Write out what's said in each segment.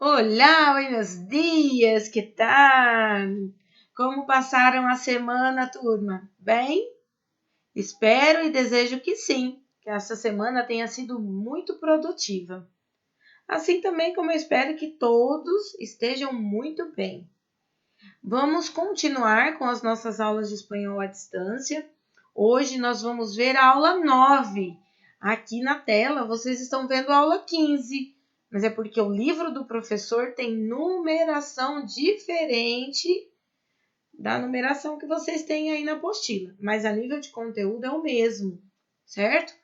Olá, buenos dias, que tal? Como passaram a semana, turma? Bem? Espero e desejo que sim, que essa semana tenha sido muito produtiva. Assim também como eu espero que todos estejam muito bem. Vamos continuar com as nossas aulas de espanhol à distância. Hoje nós vamos ver a aula 9. Aqui na tela vocês estão vendo a aula 15, mas é porque o livro do professor tem numeração diferente da numeração que vocês têm aí na apostila, mas a nível de conteúdo é o mesmo, certo?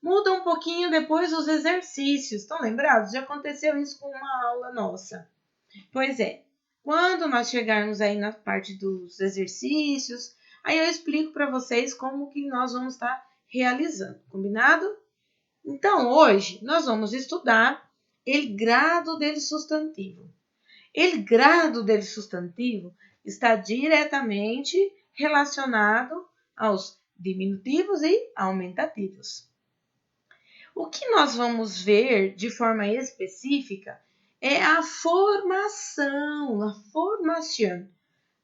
Muda um pouquinho depois os exercícios, estão lembrados? Já aconteceu isso com uma aula nossa. Pois é, quando nós chegarmos aí na parte dos exercícios, aí eu explico para vocês como que nós vamos estar realizando, combinado? Então, hoje nós vamos estudar el grado del sustantivo. El grado del sustantivo está diretamente relacionado aos diminutivos e aumentativos. O que nós vamos ver de forma específica é a formação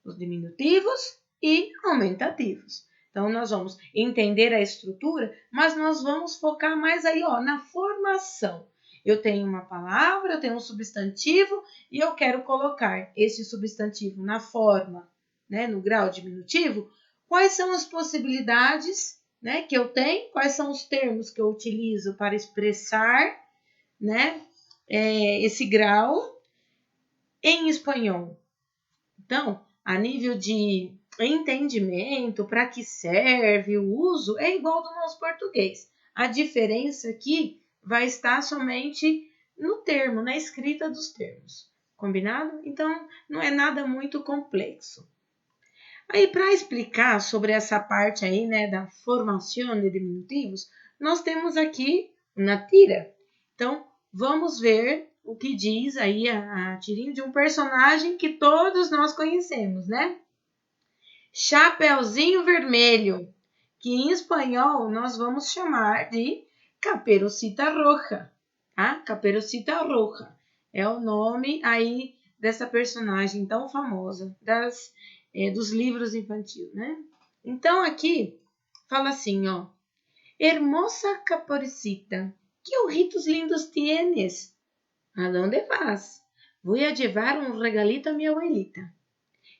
dos diminutivos e aumentativos. Então, nós vamos entender a estrutura, mas nós vamos focar mais aí, na formação. Eu tenho uma palavra, eu tenho um substantivo e eu quero colocar esse substantivo na forma, no grau diminutivo. Quais são as possibilidades, que eu tenho? Quais são os termos que eu utilizo para expressar, esse grau em espanhol? Então, a nível de entendimento, para que serve o uso, é igual do nosso português. A diferença aqui vai estar somente no termo, na escrita dos termos. Combinado? Então, não é nada muito complexo. Aí, para explicar sobre essa parte aí, da formação de diminutivos, nós temos aqui uma tira. Então, vamos ver o que diz aí a tirinha de um personagem que todos nós conhecemos, Chapeuzinho Vermelho, que em espanhol nós vamos chamar de Caperucita Roja, tá? Caperucita Roja é o nome aí dessa personagem tão famosa dos livros infantis, Então, aqui fala assim, Hermosa Caperucita, que ojitos lindos tienes. ¿A dónde vas? Voy a llevar un regalito a mi abuelita.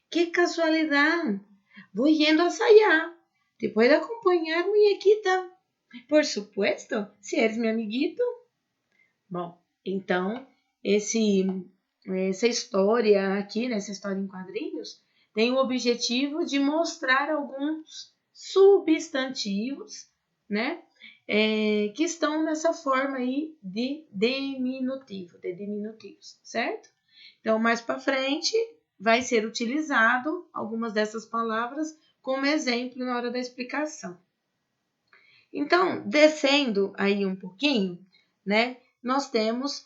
¡Qué casualidad! Voy yendo hacia allá. ¿Te puedo acompañar, muñequita? Por supuesto, se eres meu amiguito. Bom, então, essa história aqui, essa história em quadrinhos, tem o objetivo de mostrar alguns substantivos, que estão nessa forma aí de diminutivos, certo? Então, mais para frente, vai ser utilizado algumas dessas palavras como exemplo na hora da explicação. Então, descendo aí um pouquinho, nós temos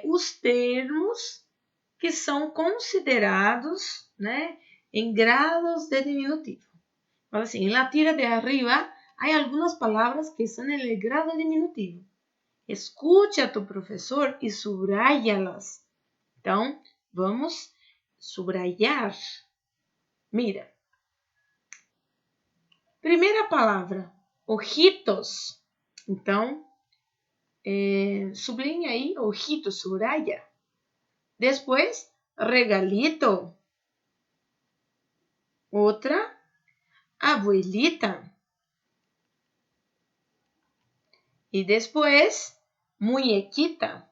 os termos que são considerados, em grados de diminutivo. Fala assim, na tira de arriba há algumas palavras que são em grado diminutivo. Escute a tu professor e subraia-las. Então, vamos subrayar. Mira. Primeira palavra, ojitos. Então, sublinha aí, ojitos, subraya. Depois, regalito. Outra, abuelita. E depois, muñequita.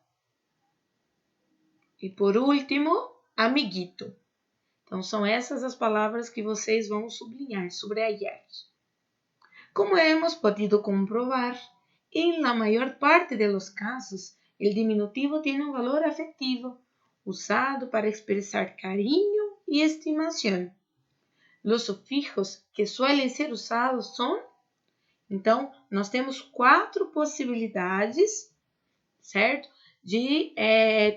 E por último, amiguito. Então, são essas as palavras que vocês vão sublinhar, subrayar. Como hemos podido comprobar, en la mayor parte de los casos, el diminutivo tiene un valor afectivo, usado para expresar cariño y estimación. Los sufijos que suelen ser usados son... Então, nós temos 4 possibilidades, certo? De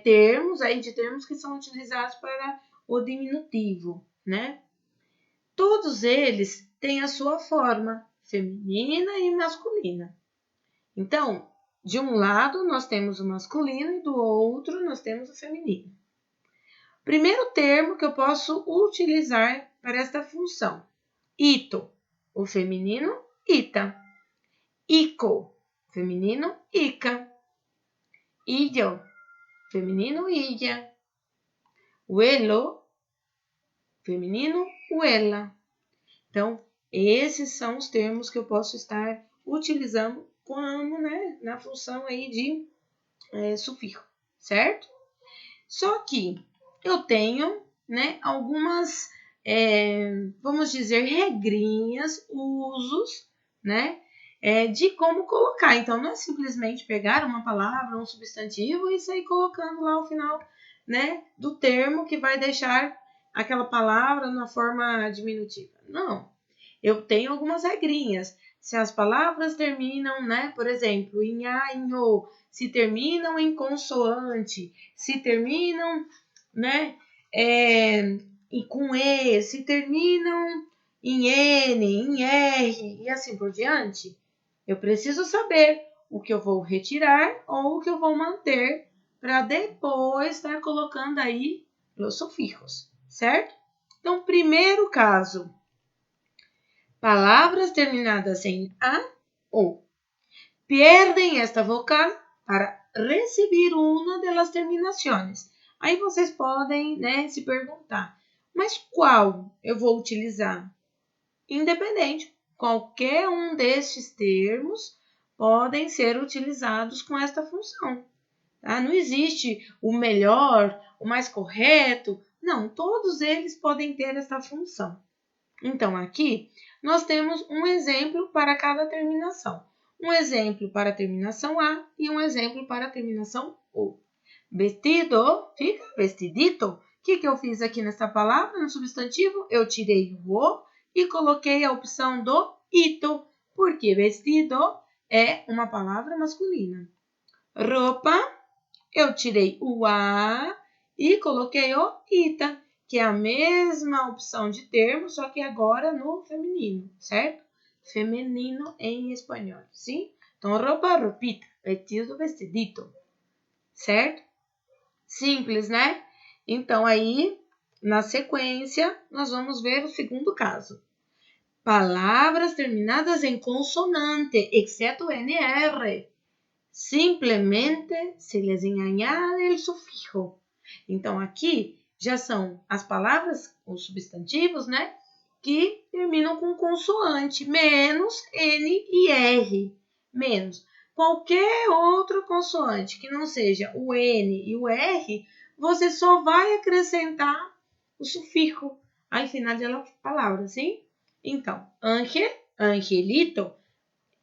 termos que são utilizados para o diminutivo, Todos eles têm a sua forma feminina e masculina. Então, de um lado nós temos o masculino e do outro nós temos o feminino. Primeiro termo que eu posso utilizar para esta função. Ito, o feminino, ita. Ico, feminino, ica. Illo, feminino, illa. Uelo, feminino, uela. Então, esses são os termos que eu posso estar utilizando como, né, na função aí de sufixo, certo? Só que eu tenho, né, algumas, vamos dizer, regrinhas, usos, né, de como colocar. Então, não é simplesmente pegar uma palavra, um substantivo e sair colocando lá ao final, né, do termo que vai deixar aquela palavra na forma diminutiva. Não. Eu tenho algumas regrinhas. Se as palavras terminam, né, por exemplo, em a, em o, se terminam em consoante, se terminam, né, e com e, se terminam em n, em r e assim por diante, eu preciso saber o que eu vou retirar ou o que eu vou manter para depois estar colocando aí os sufixos, certo? Então, primeiro caso, palavras terminadas em a ou perdem esta vocal para recibir uma das terminações. Aí vocês podem, né, se perguntar, mas qual eu vou utilizar? Independente, qualquer um destes termos podem ser utilizados com esta função. Tá? Não existe o melhor, o mais correto. Não, todos eles podem ter esta função. Então, aqui nós temos um exemplo para cada terminação. Um exemplo para a terminação A e um exemplo para a terminação O. Vestido fica vestidito. O que eu fiz aqui nessa palavra, no substantivo? Eu tirei o O e coloquei a opção do ito, porque vestido é uma palavra masculina. Roupa, eu tirei o A e coloquei o ita, que é a mesma opção de termo, só que agora no feminino, certo? Feminino em espanhol, sim? Então, roupa, roupita, vestido, vestidito, certo? Simples, né? Então, aí, na sequência, nós vamos ver o segundo caso. Palavras terminadas em consonante, exceto NR. Simplesmente se les añade el sufijo. Então, aqui já são as palavras, os substantivos, né? Que terminam com consoante, menos N e R. Menos. Qualquer outra consoante que não seja o N e o R, você só vai acrescentar o sufixo ao final da palavra, sim? Então, ángel, angelito,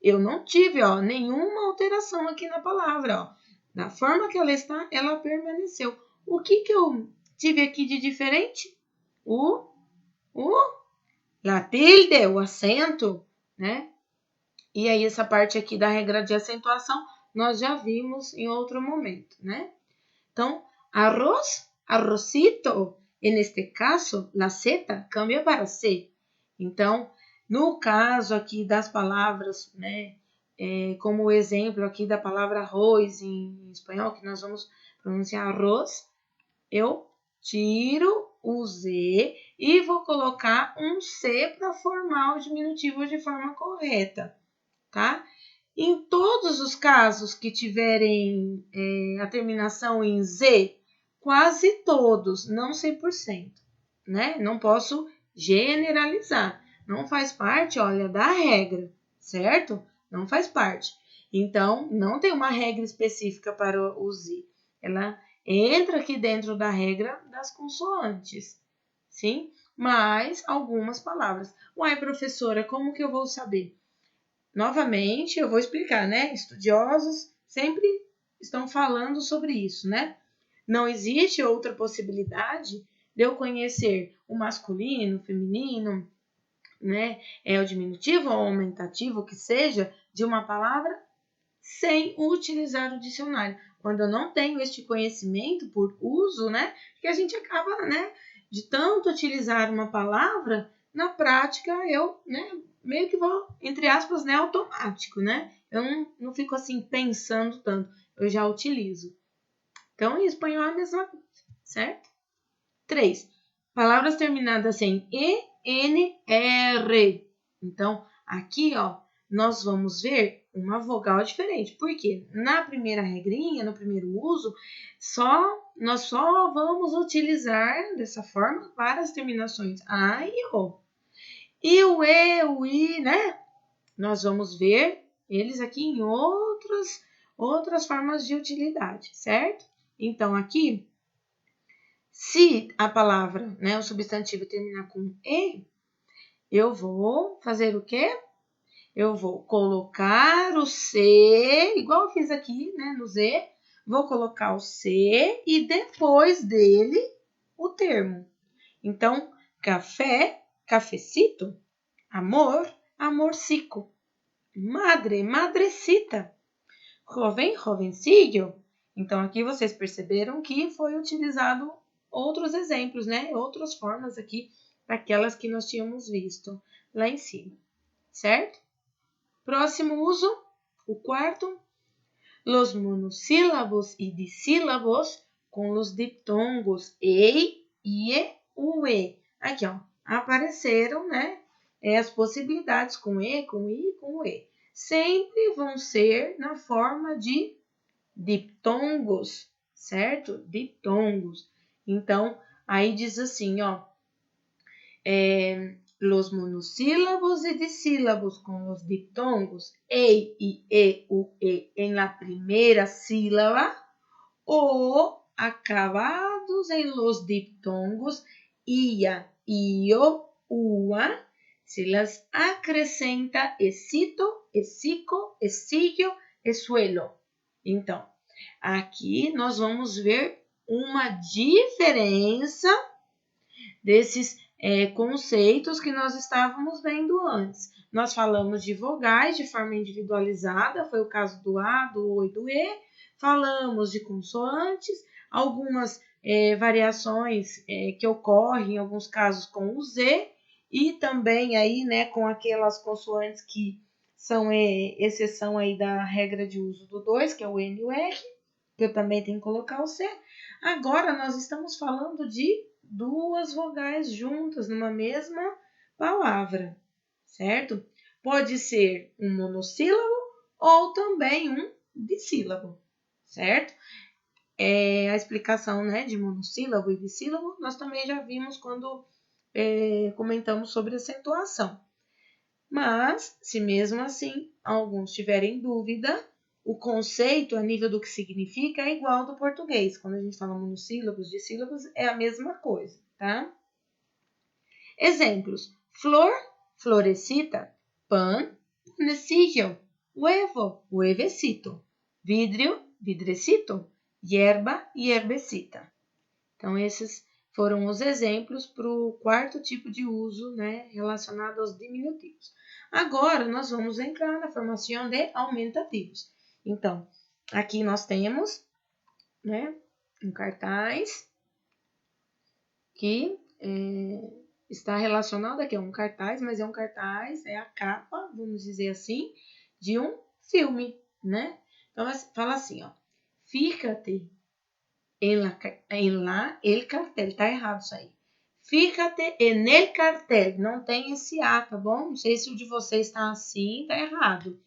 eu não tive, nenhuma alteração aqui na palavra, Da forma que ela está, ela permaneceu. O que eu tive aqui de diferente? La tilde, o acento, né? E aí, essa parte aqui da regra de acentuação, nós já vimos em outro momento, né? Então, arroz, arrocito, neste caso, la Z cambia para C. Então, no caso aqui das palavras, né? Como o exemplo aqui da palavra arroz em espanhol, que nós vamos pronunciar arroz, eu tiro o Z e vou colocar um C para formar o diminutivo de forma correta, tá? Em todos os casos que tiverem a terminação em Z, quase todos, não 100%, né? Não posso generalizar. Não faz parte, olha, da regra, certo? Não faz parte. Então, não tem uma regra específica para o Z. Ela entra aqui dentro da regra das consoantes, sim? Mas algumas palavras. Uai, professora, como que eu vou saber? Novamente, eu vou explicar, né? Estudiosos sempre estão falando sobre isso, né? Não existe outra possibilidade de eu conhecer o masculino, o feminino, né? O diminutivo ou aumentativo, que seja, de uma palavra sem utilizar o dicionário. Quando eu não tenho este conhecimento por uso, né? Que a gente acaba, né? De tanto utilizar uma palavra, na prática eu, né? Meio que vou, entre aspas, né? Automático, né? Eu não fico assim pensando tanto, eu já utilizo. Então, em espanhol é a mesma coisa, certo? 3. Palavras terminadas em E, N, R. Então, aqui, ó, nós vamos ver uma vogal diferente. Por quê? Na primeira regrinha, no primeiro uso, nós só vamos utilizar dessa forma para as terminações A e O. E o E, o I, né? Nós vamos ver eles aqui em outras formas de utilidade, certo? Então, aqui, se a palavra, né, o substantivo terminar com E, eu vou fazer o quê? Eu vou colocar o C, igual eu fiz aqui, né, no Z, vou colocar o C e depois dele o termo. Então, café, cafecito, amor, amorcico, madre, madrecita, jovem, jovencillo. Então, aqui vocês perceberam que foi utilizado outros exemplos, né? Outras formas aqui daquelas que nós tínhamos visto lá em cima, certo? Próximo uso, o quarto, los monossílabos y disílabos com os diptongos e, ie, ue. Aqui, ó, apareceram, né? As possibilidades com e, com i, com e. Sempre vão ser na forma de diptongos, certo? Diptongos. Então, aí diz assim, ó, los monossílabos y disílabos con los diptongos e y u, e en la primera sílaba o acabados en los diptongos ia, io, ua, se las acrescenta esito, esico, esillo, esuelo. Então, aqui nós vamos ver uma diferença desses conceitos que nós estávamos vendo antes. Nós falamos de vogais de forma individualizada, foi o caso do A, do O e do E. Falamos de consoantes, algumas variações que ocorrem em alguns casos com o Z, e também aí, né, com aquelas consoantes que são exceção aí da regra de uso do 2, que é o N e o R, que eu também tenho que colocar o C. Agora nós estamos falando de duas vogais juntas numa mesma palavra, certo? Pode ser um monossílabo ou também um dissílabo, certo? A explicação, né, de monossílabo e dissílabo nós também já vimos quando comentamos sobre acentuação. Mas, se mesmo assim alguns tiverem dúvida, o conceito a nível do que significa é igual ao do português. Quando a gente fala monossílabos, dissílabos, é a mesma coisa, tá? Exemplos. Flor, florecita. Pan, panecillo. Huevo, huevecito. Vidrio, vidrecito. Hierba, hierbecita. Então, esses foram os exemplos para o quarto tipo de uso, né, relacionado aos diminutivos. Agora, nós vamos entrar na formação de aumentativos. Então, aqui nós temos, né, um cartaz que está relacionado aqui, é um cartaz, mas é um cartaz, é a capa, vamos dizer assim, de um filme, né? Então, fala assim, ó, fíjate en la el cartel, tá errado isso aí. Fíjate en el cartel, não tem esse A, tá bom? Não sei se o de vocês está assim, tá errado.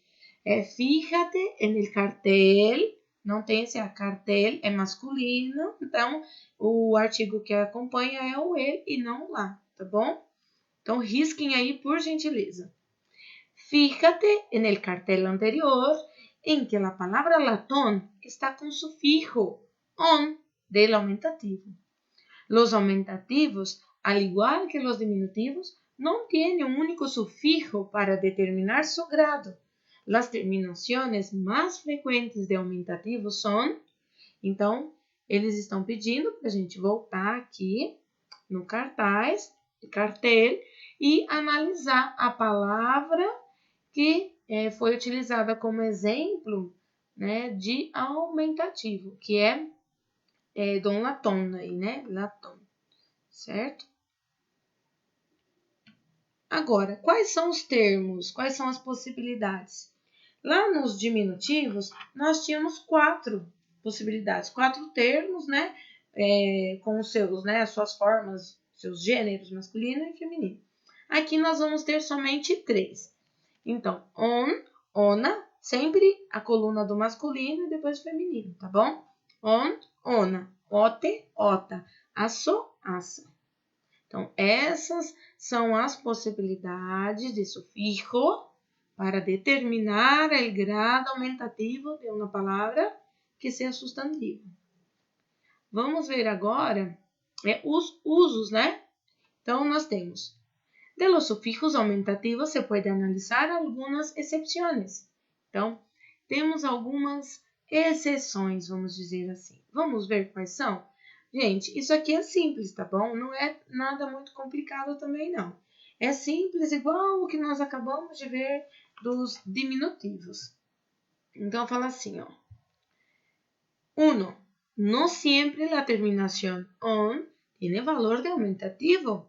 Fíjate en el cartel, não tem esse A, cartel é masculino, então o artigo que acompanha é o ele e não o lá, tá bom? Então risquem aí por gentileza. Fíjate en el cartel anterior en que la palabra latón está con sufijo on del aumentativo. Los aumentativos, al igual que los diminutivos, no tienen un único sufijo para determinar su grado. Las terminaciones más frequentes de aumentativos son... Então, eles estão pedindo para a gente voltar aqui no cartaz, cartel, e analisar a palavra que foi utilizada como exemplo, né, de aumentativo, que é Dom Laton aí, né? Laton, certo? Agora, quais são os termos? Quais são as possibilidades? Lá nos diminutivos, nós tínhamos 4 possibilidades, 4 termos, né? com os seus, né, as suas formas, seus gêneros masculino e feminino. Aqui nós vamos ter somente 3. Então, on, ona, sempre a coluna do masculino e depois do feminino, tá bom? On, ona, ote, ota, asso, assa. Então, essas são as possibilidades de sufixo para determinar o grado aumentativo de uma palavra que seja substantivo. Vamos ver agora os usos, né? Então, nós temos, de los sufijos aumentativos se pode analisar algumas exceções. Então, temos algumas exceções, vamos dizer assim. Vamos ver quais são? Gente, isso aqui é simples, tá bom? Não é nada muito complicado também, não. É simples, igual o que nós acabamos de ver dos diminutivos. Então, fala assim, ó. 1. No siempre la terminación on tiene valor de aumentativo.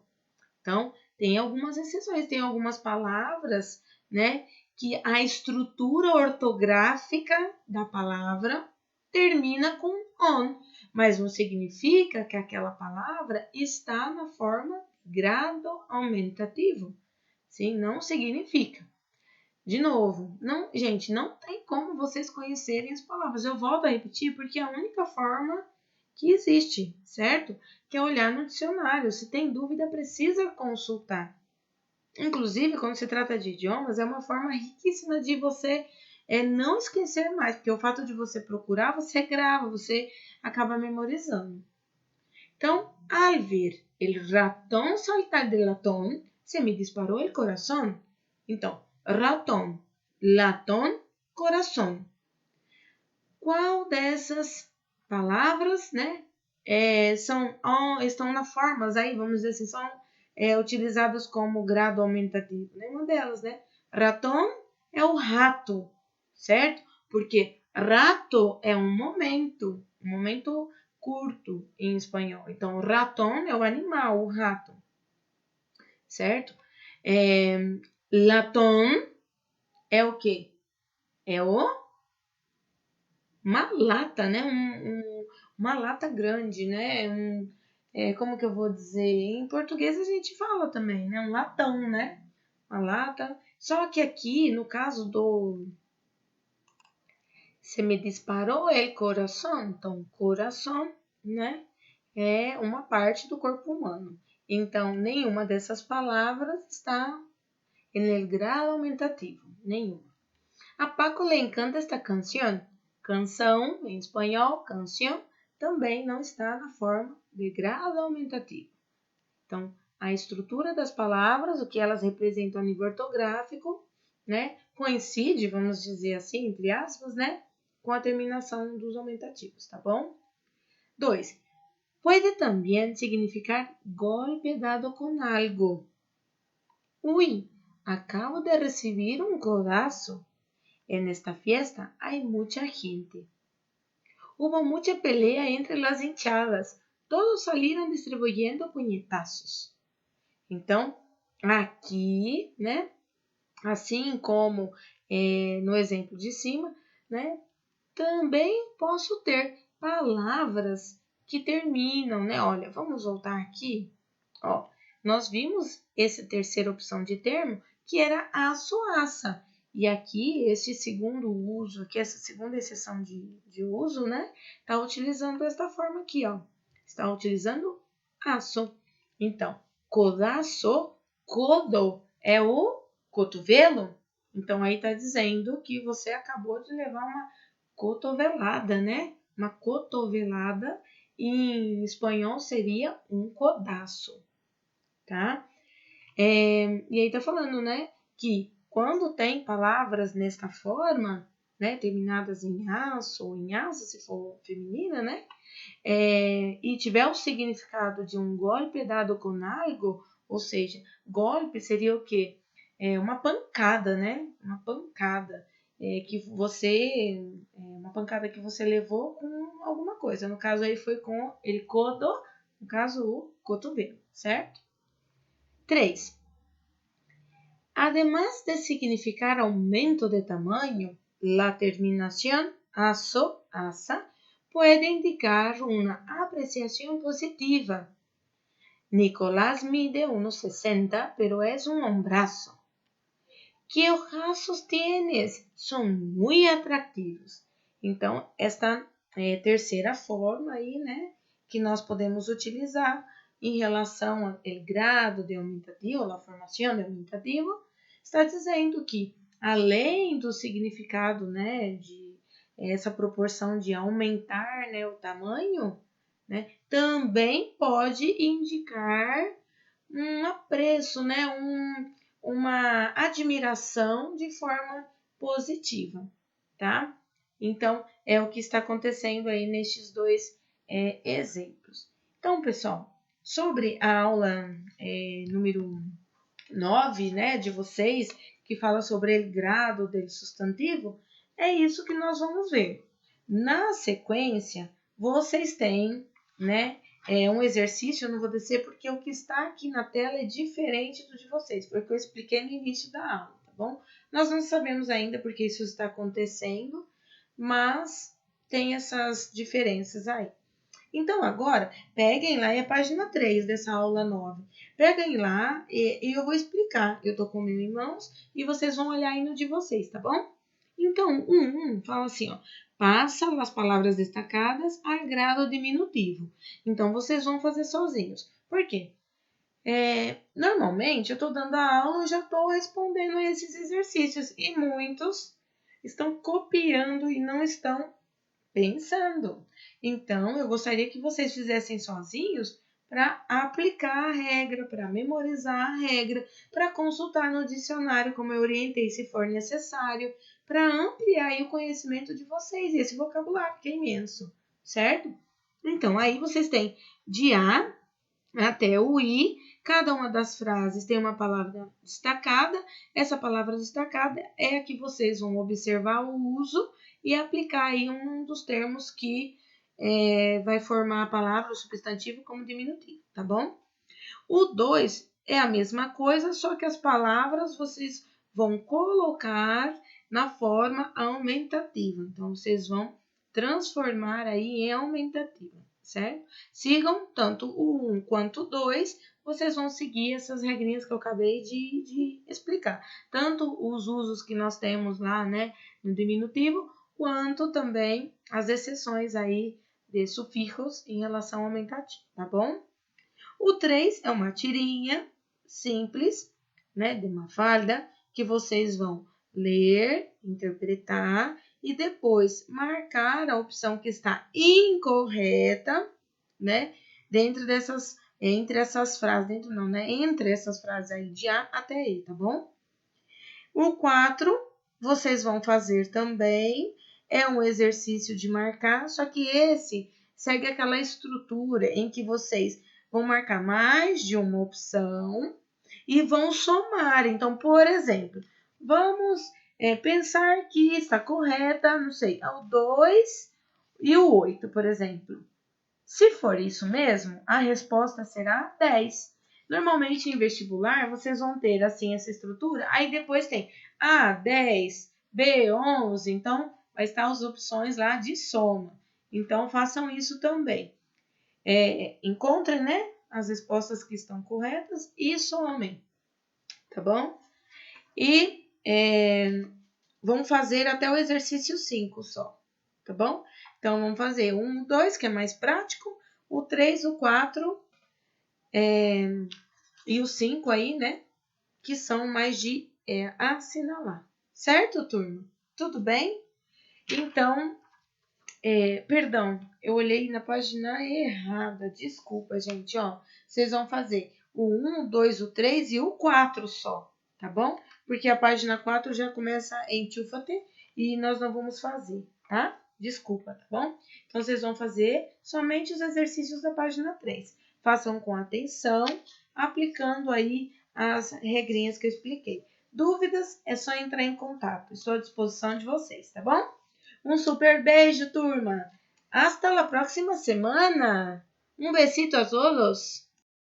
Então, tem algumas exceções, tem algumas palavras, né, que a estrutura ortográfica da palavra termina com on, mas não significa que aquela palavra está na forma grado aumentativo. Sim, não significa. De novo, não, gente, não tem como vocês conhecerem as palavras. Eu volto a repetir porque é a única forma que existe, certo? Que é olhar no dicionário. Se tem dúvida, precisa consultar. Inclusive, quando se trata de idiomas, é uma forma riquíssima de você não esquecer mais, porque o fato de você procurar, você grava, você acaba memorizando. Então, al ver el ratón saltar del latón, se me disparó el corazón. Então, ratón, latón, coração. Qual dessas palavras, né, estão na formas aí, vamos dizer assim, são utilizadas como grado aumentativo? Nenhuma delas, né? Ratón é o rato, certo? Porque rato é um momento curto em espanhol. Então, ratón é o animal, o rato, certo? Latón é o quê? É uma lata, né? Uma lata grande, né? Como que eu vou dizer? Em português a gente fala também, né? Um latão, né? Uma lata. Só que aqui, no caso do... Se me disparou el coração. Então, coração, né? É uma parte do corpo humano. Então, nenhuma dessas palavras está en el grado aumentativo. Nenhuma. A Paco le encanta esta canción. Canção, em espanhol, canción, também não está na forma de grado aumentativo. Então, a estrutura das palavras, o que elas representam a nível ortográfico, né, coincide, vamos dizer assim, entre aspas, né, com a terminação dos aumentativos, tá bom? 2. Pode também significar golpe dado com algo. Uy, acabo de recibir un codazo. En esta fiesta hay mucha gente. Hubo mucha pelea entre las hinchadas. Todos salieron distribuyendo puñetazos. Então, aqui, né, assim como no exemplo de cima, né, também posso ter palavras que terminam, né? Olha, vamos voltar aqui. Ó, nós vimos essa terceira opção de termo, que era aço-aça. E aqui, esse segundo uso, aqui, essa segunda exceção de uso, né? Está utilizando esta forma aqui, ó. Está utilizando aço. Então, codaço, codo, é o cotovelo. Então, aí está dizendo que você acabou de levar uma cotovelada, né? Uma cotovelada, em espanhol seria um codaço, tá? E aí tá falando, né, que quando tem palavras nesta forma, né, terminadas em aço ou em asa, se for feminina, né, e tiver o significado de um golpe dado com algo, ou seja, golpe seria o quê? Uma pancada, né, uma pancada uma pancada que você levou com alguma coisa. No caso aí foi com el codo, no caso o cotovelo, certo? 3. Además de significar aumento de tamaño, la terminación aso, asa, puede indicar una apreciación positiva. Nicolás mide 1,60, pero es un hombrazo. Que ojazos tienes? Son muy atrativos. Então, esta terceira forma aí, né, que nós podemos utilizar em relação ao grado de aumentativo, a formação de aumentativo, está dizendo que, além do significado, né, de essa proporção de aumentar, né, o tamanho, né, também pode indicar um apreço, né, uma admiração de forma positiva, tá? Então, é o que está acontecendo aí nestes dois exemplos. Então, pessoal, sobre a aula número 9, né, de vocês, que fala sobre o grado do substantivo, é isso que nós vamos ver. Na sequência, vocês têm, né, um exercício, eu não vou descer porque o que está aqui na tela é diferente do de vocês, porque eu expliquei no início da aula, tá bom? Nós não sabemos ainda porque isso está acontecendo, mas tem essas diferenças aí. Então, agora, peguem lá, é a página 3 dessa aula 9. Peguem lá e eu vou explicar. Eu tô com o meu em mãos e vocês vão olhar aí no de vocês, tá bom? Então, fala assim, ó. Passa as palavras destacadas a grado diminutivo. Então, vocês vão fazer sozinhos. Por quê? Normalmente, eu tô dando a aula e já tô respondendo esses exercícios. E muitos estão copiando e não estão pensando. Então, eu gostaria que vocês fizessem sozinhos para aplicar a regra, para memorizar a regra, para consultar no dicionário, como eu orientei, se for necessário, para ampliar aí o conhecimento de vocês, esse vocabulário que é imenso, certo? Então, aí vocês têm de A até o I, cada uma das frases tem uma palavra destacada, essa palavra destacada é a que vocês vão observar o uso e aplicar aí um dos termos que vai formar a palavra, o substantivo, como diminutivo, tá bom? O 2 é a mesma coisa, só que as palavras vocês vão colocar na forma aumentativa. Então, vocês vão transformar aí em aumentativa, certo? Sigam tanto o 1 quanto o 2, vocês vão seguir essas regrinhas que eu acabei de explicar. Tanto os usos que nós temos lá, né, no diminutivo, quanto também as exceções aí de sufixos em relação ao aumentativo, tá bom? O 3 é uma tirinha simples, né, de Mafalda, que vocês vão ler, interpretar e depois marcar a opção que está incorreta, né, entre essas frases, entre essas frases aí de A até E, tá bom? O 4, vocês vão fazer também, é um exercício de marcar, só que esse segue aquela estrutura em que vocês vão marcar mais de uma opção e vão somar. Então, por exemplo, vamos pensar que está correta, não sei, o 2 e o 8, por exemplo. Se for isso mesmo, a resposta será 10. Normalmente, em vestibular, vocês vão ter assim essa estrutura, aí depois tem A, 10, B, 11, então vai estar as opções lá de soma. Então, façam isso também. Encontrem, né, as respostas que estão corretas e somem, tá bom? E vamos fazer até o exercício 5 só, tá bom? Então, vamos fazer o 1, 2, que é mais prático, o 3, o 4 e o 5 aí, né, que são mais de assinalar. Certo, turma? Tudo bem? Então, perdão, eu olhei na página errada. Desculpa, gente, ó. Vocês vão fazer o 1, o 2, o 3 e o 4 só, tá bom? Porque a página 4 já começa em Tchufate e nós não vamos fazer, tá? Desculpa, tá bom? Então, vocês vão fazer somente os exercícios da página 3. Façam com atenção, aplicando aí as regrinhas que eu expliquei. Dúvidas, é só entrar em contato. Estou à disposição de vocês, tá bom? Um super beijo, turma. Hasta la próxima semana. Um besito a todos.